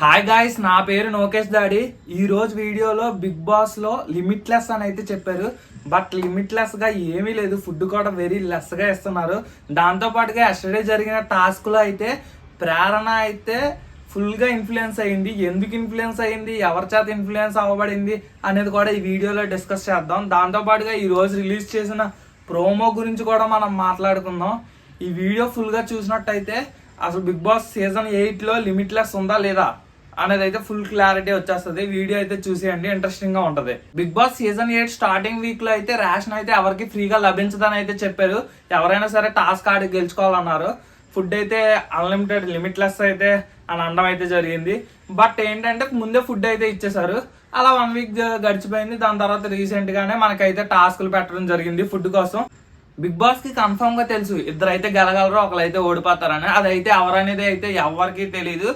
Hi guys, నా పేరు నోకేష్ దాడి. ఈ రోజు వీడియోలో బిగ్ బాస్ లో లిమిట్లెస్ అని అయితే చెప్పారు. బట్ లిమిట్లెస్ గా ఏమీ లేదు, ఫుడ్ కూడా వెరీ లెస్ గా ఇస్తున్నారు. దాంతో పాటుగా ఎస్టర్డే జరిగిన టాస్క్ లో అయితే ప్రేరణ అయితే ఫుల్ గా ఇన్ఫ్లుయెన్స్ అయ్యింది. ఎందుకు ఇన్ఫ్లుయెన్స్ అయ్యింది, ఎవరి చేత ఇన్ఫ్లుయెన్స్ అవ్వబడింది అనేది కూడా ఈ వీడియోలో డిస్కస్ చేద్దాం. దాంతో పాటుగా ఈ రోజు రిలీజ్ చేసిన ప్రోమో గురించి కూడా మనం మాట్లాడుకుందాం. ఈ వీడియో ఫుల్ గా చూసినట్టయితే అసలు బిగ్ బాస్ సీజన్ 8 లో లిమిట్లెస్ ఉందా లేదా అనేది అయితే ఫుల్ క్లారిటీ వచ్చేస్తుంది. వీడియో అయితే చూసేయండి, ఇంట్రెస్టింగ్ గా ఉంటది. Big boss season 8 starting week లో అయితే రేషన్ అయితే ఎవరికి ఫ్రీగా లభించదని అయితే చెప్పారు. ఎవరైనా సరే టాస్క్ ఆడి గెలుచుకోవాలన్నారు. ఫుడ్ అయితే అన్లిమిటెడ్ లిమిట్లెస్ అయితే అని అనడం అయితే జరిగింది. బట్ ఏంటంటే ముందే ఫుడ్ అయితే ఇచ్చేసారు. అలా 1 వీక్ గడిచిపోయింది. దాని తర్వాత రీసెంట్ గానే మనకైతే టాస్క్లు పెట్టడం జరిగింది ఫుడ్ కోసం. బిగ్ బాస్ కి కన్ఫర్మ్ గా తెలుసు ఇద్దరైతే గెలగలరు, ఒకరైతే ఓడిపోతారని. అదైతే ఎవరనేది అయితే ఎవరికి తెలియదు.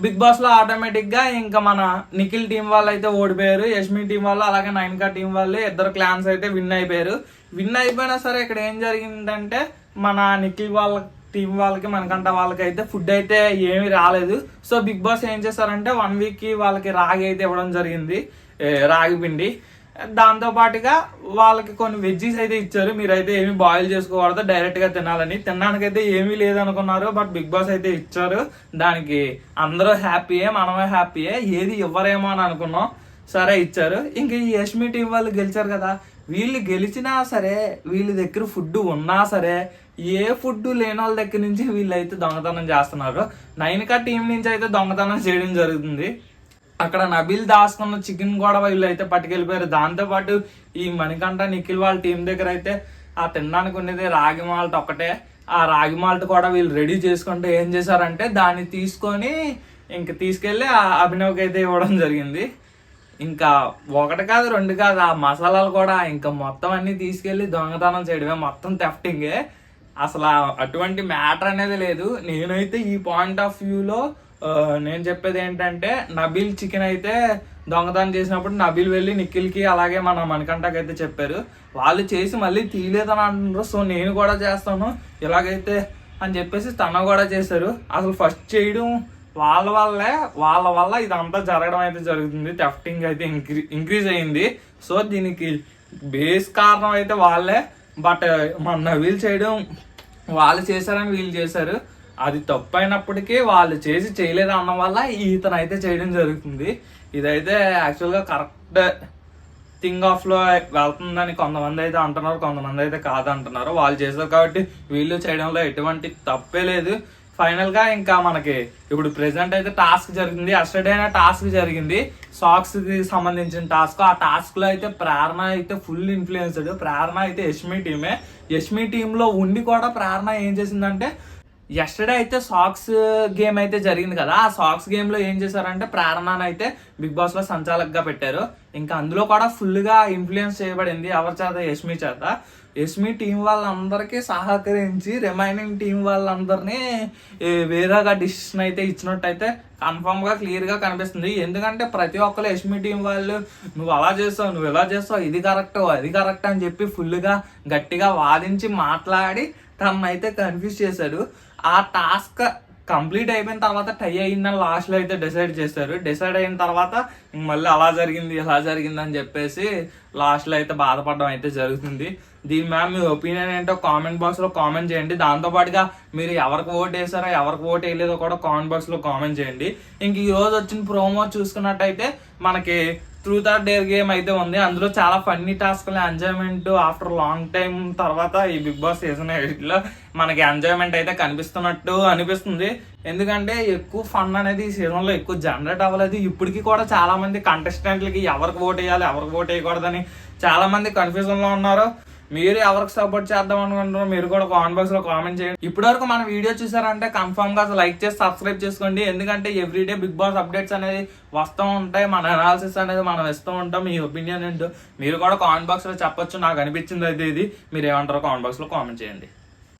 బిగ్ బాస్ లో ఆటోమేటిక్ గా ఇంకా మన నిఖిల్ టీం వాళ్ళు అయితే ఓడిపోయారు, యష్మి టీం వాళ్ళు అలాగే నైన్కా టీం వాళ్ళు ఇద్దరు క్లాన్స్ అయితే విన్ అయిపోయారు. విన్ అయిపోయినా సరే ఇక్కడ ఏం జరిగిందంటే మన నిఖిల్ వాళ్ళ టీం వాళ్ళకి మనకంట వాళ్ళకి అయితే ఫుడ్ అయితే ఏమీ రాలేదు. సో బిగ్ బాస్ ఏం చేశారంటే 1 వీక్ కి వాళ్ళకి రాగి అయితే ఇవ్వడం జరిగింది, రాగి పిండి. దాంతో పాటుగా వాళ్ళకి కొన్ని వెజ్జీస్ అయితే ఇచ్చారు. మీరైతే ఏమి బాయిల్ చేసుకోకూడదు, డైరెక్ట్ గా తినాలని. తినడానికైతే ఏమీ లేదనుకున్నారు, బట్ బిగ్ బాస్ అయితే ఇచ్చారు. దానికి అందరూ హ్యాపీయే, మనమే హ్యాపీయే. ఏది ఇవ్వరేమో అని అనుకున్నాం, సరే ఇచ్చారు. ఇంక ఈ యష్మి టీం వాళ్ళు గెలిచారు కదా, వీళ్ళు గెలిచినా సరే వీళ్ళ దగ్గర ఫుడ్ ఉన్నా సరే ఏ ఫుడ్ లేని వాళ్ళ దగ్గర నుంచి వీళ్ళైతే దొంగతనం చేస్తున్నారు. నైన్కా టీం నుంచి అయితే దొంగతనం చేయడం జరుగుతుంది. అక్కడ నబీల్ దాచుకున్న చికెన్ కూడా వీళ్ళు అయితే పట్టుకెళ్ళిపోయారు. దాంతో పాటు ఈ మణికంఠ నిఖిల్ వాళ్ళ టీం దగ్గర అయితే ఆ తినడానికి ఉండేది రాగి మాల్ట్ ఒకటే. ఆ రాగి మాల్ట్ కూడా వీళ్ళు రెడీ చేసుకుంటే ఏం చేశారంటే దాన్ని తీసుకొని ఇంక తీసుకెళ్లి ఆ అభినవ్కి అయితే ఇవ్వడం జరిగింది. ఇంకా 1 కాదు 2 కాదు, ఆ మసాలాలు కూడా ఇంకా మొత్తం అన్ని తీసుకెళ్లి దొంగతనం చేయడమే, మొత్తం థెఫ్టింగే. అసలు అటువంటి మ్యాటర్ అనేది లేదు. నేనైతే ఈ పాయింట్ ఆఫ్ వ్యూలో నేను చెప్పేది ఏంటంటే, నబీల్ చికెన్ అయితే దొంగతనం చేసినప్పుడు నబీల్ వెళ్ళి నిఖిల్కి అలాగే మన మణికంఠకి అయితే చెప్పారు. వాళ్ళు చేసి మళ్ళీ తీయలేదని అంటున్నారు. సో నేను కూడా చేస్తాను ఇలాగైతే అని చెప్పేసి తన కూడా చేశారు. అసలు ఫస్ట్ చేయడం వాళ్ళ వల్ల ఇదంతా జరగడం అయితే జరుగుతుంది. థెఫ్టింగ్ అయితే ఇంక్రీజ్ అయింది. సో దీనికి బేస్ కారణం అయితే వాళ్ళే. బట్ మన నబీల్ చేయడం వాళ్ళు చేశారని వీళ్ళు చేశారు. అది తప్పు అయినప్పటికీ వాళ్ళు చేసి చేయలేదు అన్న వల్ల ఇతను అయితే చేయడం జరుగుతుంది. ఇదైతే యాక్చువల్గా కరెక్ట్ థింగ్ ఆఫ్ లో వెళ్తుందని కొంతమంది అయితే అంటున్నారు, కొంతమంది అయితే కాదంటున్నారు. వాళ్ళు చేశారు కాబట్టి వీళ్ళు చేయడంలో ఎటువంటి తప్పే లేదు. ఫైనల్ గా ఇంకా మనకి ఇప్పుడు ప్రెసెంట్ అయితే టాస్క్ జరిగింది. ఎస్టర్డే టాస్క్ జరిగింది, సాక్స్ కి సంబంధించిన టాస్క్. ఆ టాస్క్ లో అయితే ప్రేరణ అయితే ఫుల్ ఇన్ఫ్లుయెన్స్డ్. ప్రేరణ అయితే యష్మి టీమే. యష్మి టీమ్ లో ఉండి కూడా ప్రేరణ ఏం చేసిందంటే, ఎస్టర్డే అయితే సాక్స్ గేమ్ అయితే జరిగింది కదా, ఆ సాక్స్ గేమ్ లో ఏం చేశారంటే ప్రేరణను అయితే బిగ్ బాస్ లో సంచాలకుగా పెట్టారు. ఇంకా అందులో కూడా ఫుల్ గా ఇన్ఫ్లుయెన్స్ చేయబడింది. ఎవరి చేత? యష్మి చేత. యష్మి టీం వాళ్ళందరికీ సహకరించి రిమైనింగ్ టీం వాళ్ళందరినీ వేరేగా డిసిషన్ అయితే ఇచ్చినట్టయితే కన్ఫర్మ్ గా క్లియర్ గా కనిపిస్తుంది. ఎందుకంటే ప్రతి ఒక్కరు యష్మి టీం వాళ్ళు నువ్వు అలా చేస్తావు, నువ్వు ఇలా చేస్తావు, ఇది కరెక్ట్ అది కరెక్ట్ అని చెప్పి ఫుల్ గా గట్టిగా వాదించి మాట్లాడి తనైతే కన్ఫ్యూజ్ చేశాడు. ఆ టాస్క్ కంప్లీట్ అయిపోయిన తర్వాత టై అయిందని లాస్ట్ లో అయితే డిసైడ్ చేశారు. డిసైడ్ అయిన తర్వాత మళ్ళీ అలా జరిగింది ఇలా జరిగింది అని చెప్పేసి లాస్ట్ లో అయితే బాధపడడం అయితే జరుగుతుంది. దీని మీద మీ ఒపీనియన్ ఏంటో కామెంట్ బాక్స్ లో కామెంట్ చేయండి. దాంతో పాటుగా మీరు ఎవరికి ఓట్ వేసారో ఎవరికి ఓట్ వేయలేదో కూడా కామెంట్ బాక్స్ లో కామెంట్ చేయండి. ఇంక ఈ రోజు వచ్చిన ప్రోమో చూసుకున్నట్టయితే మనకి ట్రూత్ ఆర్ డేర్ గేమ్ అయితే ఉంది. అందులో చాలా ఫన్నీ టాస్క్లు, ఎంజాయ్మెంట్ ఆఫ్టర్ లాంగ్ టైం తర్వాత ఈ బిగ్ బాస్ సీజన్ 8 లో మనకి ఎంజాయ్మెంట్ అయితే కనిపిస్తున్నట్టు అనిపిస్తుంది. ఎందుకంటే ఎక్కువ ఫన్ అనేది ఈ సీజన్ లో ఎక్కువ జనరేట్ అవ్వలేదు. ఇప్పటికీ కూడా చాలా మంది కంటెస్టెంట్లకి ఎవరికి ఓట్ వేయాలి ఎవరికి ఓట్ వేయకూడదని చాలా మంది కన్ఫ్యూజన్ లో ఉన్నారు. మీరు ఎవరికి సపోర్ట్ చేద్దాం అనుకుంటున్నారో మీరు కూడా కామెంట్ బాక్స్ లో కామెంట్ చేయండి. ఇప్పటివరకు మన వీడియో చూసారంటే కన్ఫర్మ్ గా లైక్ చేసి సబ్స్క్రైబ్ చేసుకోండి. ఎందుకంటే ఎవ్రీడే బిగ్ బాస్ అప్డేట్స్ అనేది వస్తూ ఉంటాయి, మన అనాలిసిస్ అనేది మనం ఇస్తూ ఉంటాం. మీ ఒపీనియన్ ఏంటో మీరు కూడా కామెంట్ బాక్స్ లో చెప్పొచ్చు. నాకు అనిపించింది అయితే ఇది, మీరు ఏమంటారో కామెంట్ బాక్స్ లో కామెంట్ చేయండి.